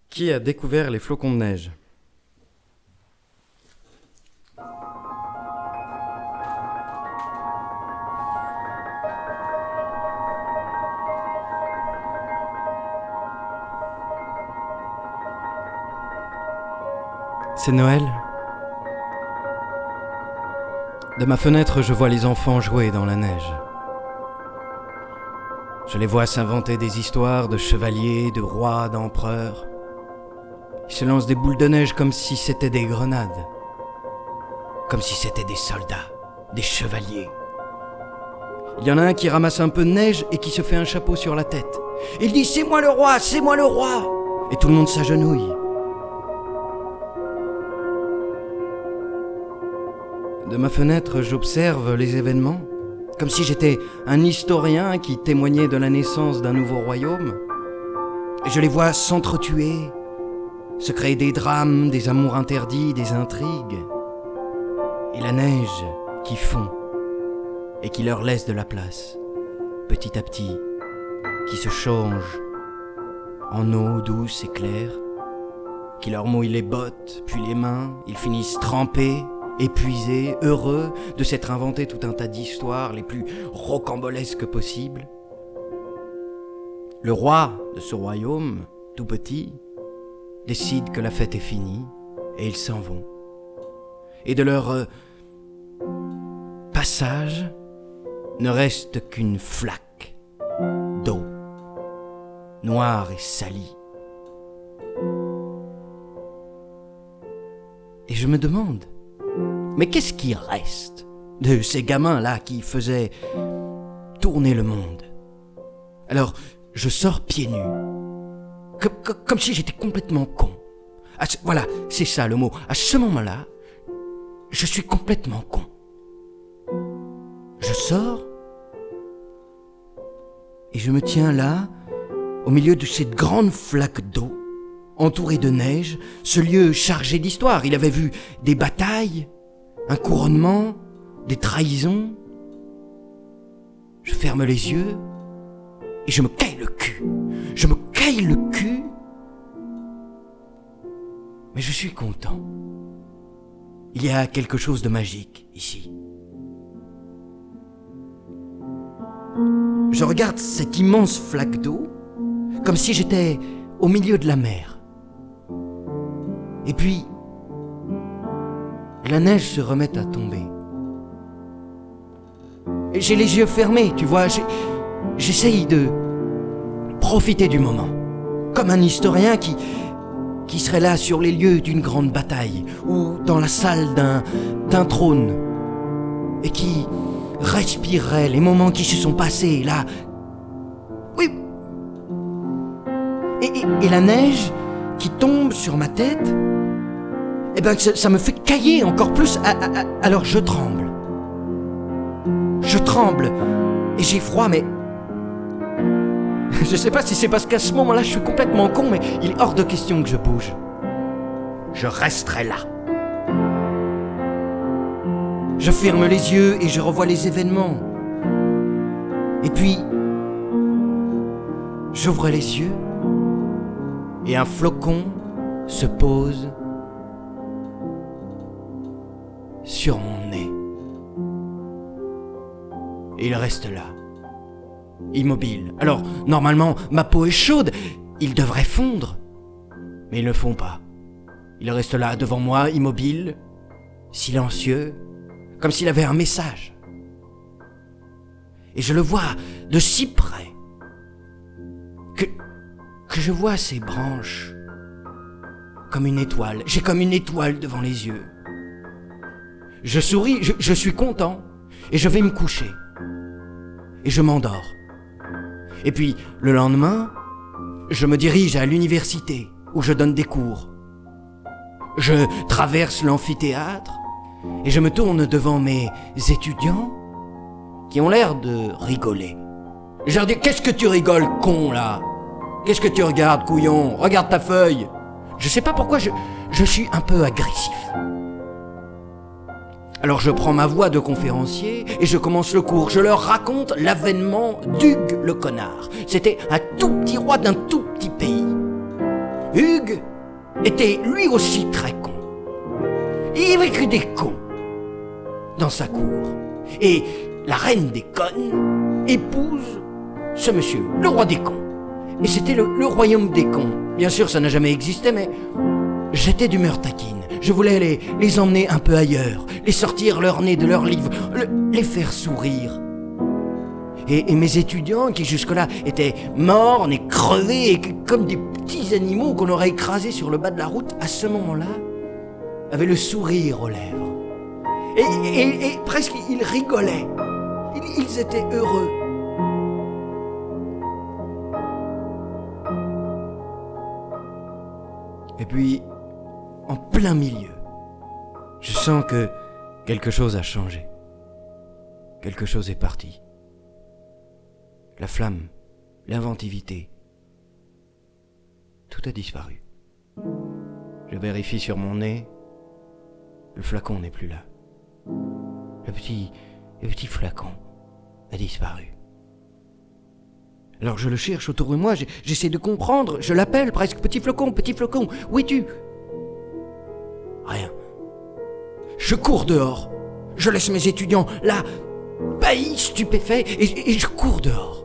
Qui a découvert les flocons de neige ? C'est Noël. De ma fenêtre, je vois les enfants jouer dans la neige. Je les vois s'inventer des histoires de chevaliers, de rois, d'empereurs. Ils se lancent des boules de neige comme si c'était des grenades. Comme si c'était des soldats, des chevaliers. Il y en a un qui ramasse un peu de neige et qui se fait un chapeau sur la tête. Il dit « C'est moi le roi, c'est moi le roi !» Et tout le monde s'agenouille. De ma fenêtre, j'observe les événements, comme si j'étais un historien qui témoignait de la naissance d'un nouveau royaume. Et je les vois s'entretuer, se créer des drames, des amours interdits, des intrigues. Et la neige qui fond et qui leur laisse de la place, petit à petit, qui se change en eau douce et claire, qui leur mouille les bottes, puis les mains. Ils finissent trempés, épuisés, heureux de s'être inventé tout un tas d'histoires les plus rocambolesques possibles. Le roi de ce royaume, tout petit, décide que la fête est finie et ils s'en vont. Et de leur passage ne reste qu'une flaque d'eau, noire et salie. Et je me demande, mais qu'est-ce qui reste de ces gamins-là qui faisaient tourner le monde ? Alors, je sors pieds nus, comme si j'étais complètement con. Voilà, c'est ça le mot. À ce moment-là, je suis complètement con. Je sors et je me tiens là, au milieu de cette grande flaque d'eau, entourée de neige, ce lieu chargé d'histoire. Il avait vu des batailles, un couronnement, des trahisons. Je ferme les yeux et je me caille le cul. Je me caille le cul, mais je suis content. Il y a quelque chose de magique ici. Je regarde cette immense flaque d'eau comme si j'étais au milieu de la mer. Et puis, la neige se remet à tomber. Et j'ai les yeux fermés, tu vois, j'essaye de profiter du moment, comme un historien qui serait là sur les lieux d'une grande bataille, ou dans la salle d'un trône, et qui respirerait les moments qui se sont passés là. Oui. Et la neige qui tombe sur ma tête, eh ben ça me fait cailler encore plus. Alors je tremble. Je tremble et j'ai froid, mais je sais pas si c'est parce qu'à ce moment-là je suis complètement con, mais il est hors de question que je bouge. Je resterai là. Je ferme les yeux et je revois les événements. Et puis, j'ouvre les yeux et un flocon se pose sur mon nez. Et il reste là, immobile. Alors, normalement, ma peau est chaude, ils devraient fondre. Mais ils ne font pas. Il reste là, devant moi, immobile, silencieux, comme s'il avait un message. Et je le vois de si près que je vois ses branches comme une étoile. J'ai comme une étoile devant les yeux. Je souris, je suis content, et je vais me coucher. Et je m'endors. Et puis, le lendemain, je me dirige à l'université, où je donne des cours. Je traverse l'amphithéâtre, et je me tourne devant mes étudiants qui ont l'air de rigoler. Je leur dis « Qu'est-ce que tu rigoles, con, là ? Qu'est-ce que tu regardes, couillon ? Regarde ta feuille !» Je sais pas pourquoi je suis un peu agressif. Alors je prends ma voix de conférencier et je commence le cours. Je leur raconte l'avènement d'Hugues le connard. C'était un tout petit roi d'un tout petit pays. Hugues était lui aussi très con. Il y avait que des cons dans sa cour. Et la reine des connes épouse ce monsieur, le roi des cons. Et c'était le royaume des cons. Bien sûr, ça n'a jamais existé, mais j'étais d'humeur taquine. Je voulais les emmener un peu ailleurs, les sortir leur nez de leur livre, les faire sourire. Et mes étudiants, qui jusque-là étaient mornes et crevés, et comme des petits animaux qu'on aurait écrasés sur le bas de la route, à ce moment-là, avaient le sourire aux lèvres. Et presque ils rigolaient. Ils étaient heureux. Et puis, en plein milieu, je sens que quelque chose a changé. Quelque chose est parti. La flamme, l'inventivité, tout a disparu. Je vérifie sur mon nez, le flacon n'est plus là. Le petit flacon a disparu. Alors je le cherche autour de moi, j'essaie de comprendre, je l'appelle presque, petit flocon, où es-tu ? Rien. Je cours dehors, je laisse mes étudiants là, ébahis, stupéfaits, et je cours dehors.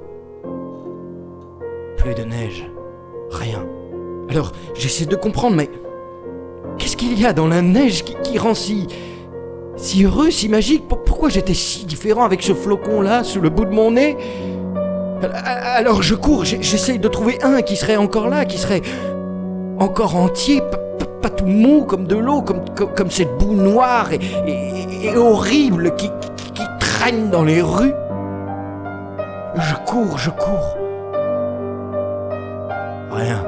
Plus de neige, rien. Alors j'essaie de comprendre, mais qu'est-ce qu'il y a dans la neige qui rend si heureux, si magique ? Pourquoi j'étais si différent avec ce flocon-là sous le bout de mon nez ? Alors je cours, j'essaye de trouver un qui serait encore là, qui serait encore entier, pas tout mou comme de l'eau, comme cette boue noire et horrible qui traîne dans les rues. Je cours. Rien.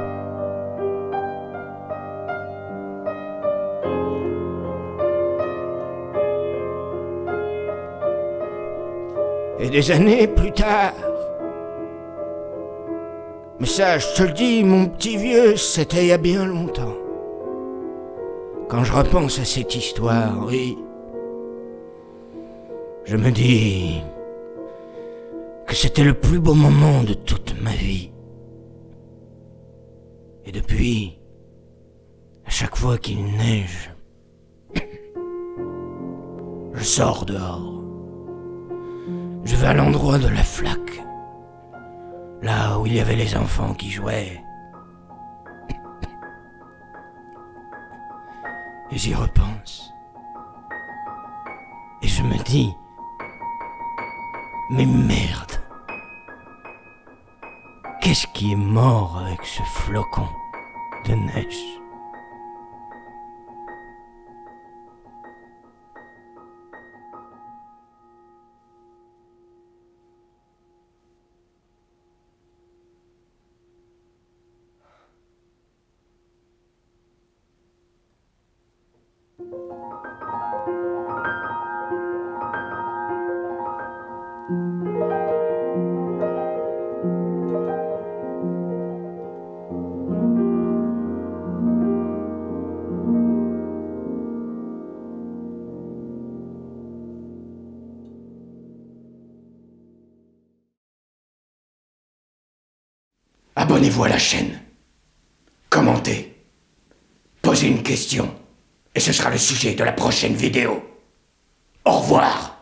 Et des années plus tard, mais ça, je te le dis, mon petit vieux, c'était il y a bien longtemps. Quand je repense à cette histoire, oui, je me dis que c'était le plus beau moment de toute ma vie. Et depuis, à chaque fois qu'il neige, je sors dehors. Je vais à l'endroit de la flaque, là où il y avait les enfants qui jouaient. Et j'y repense. Et je me dis, mais merde, qu'est-ce qui est mort avec ce flocon de neige ? Abonnez-vous à la chaîne, commentez, posez une question, et ce sera le sujet de la prochaine vidéo. Au revoir.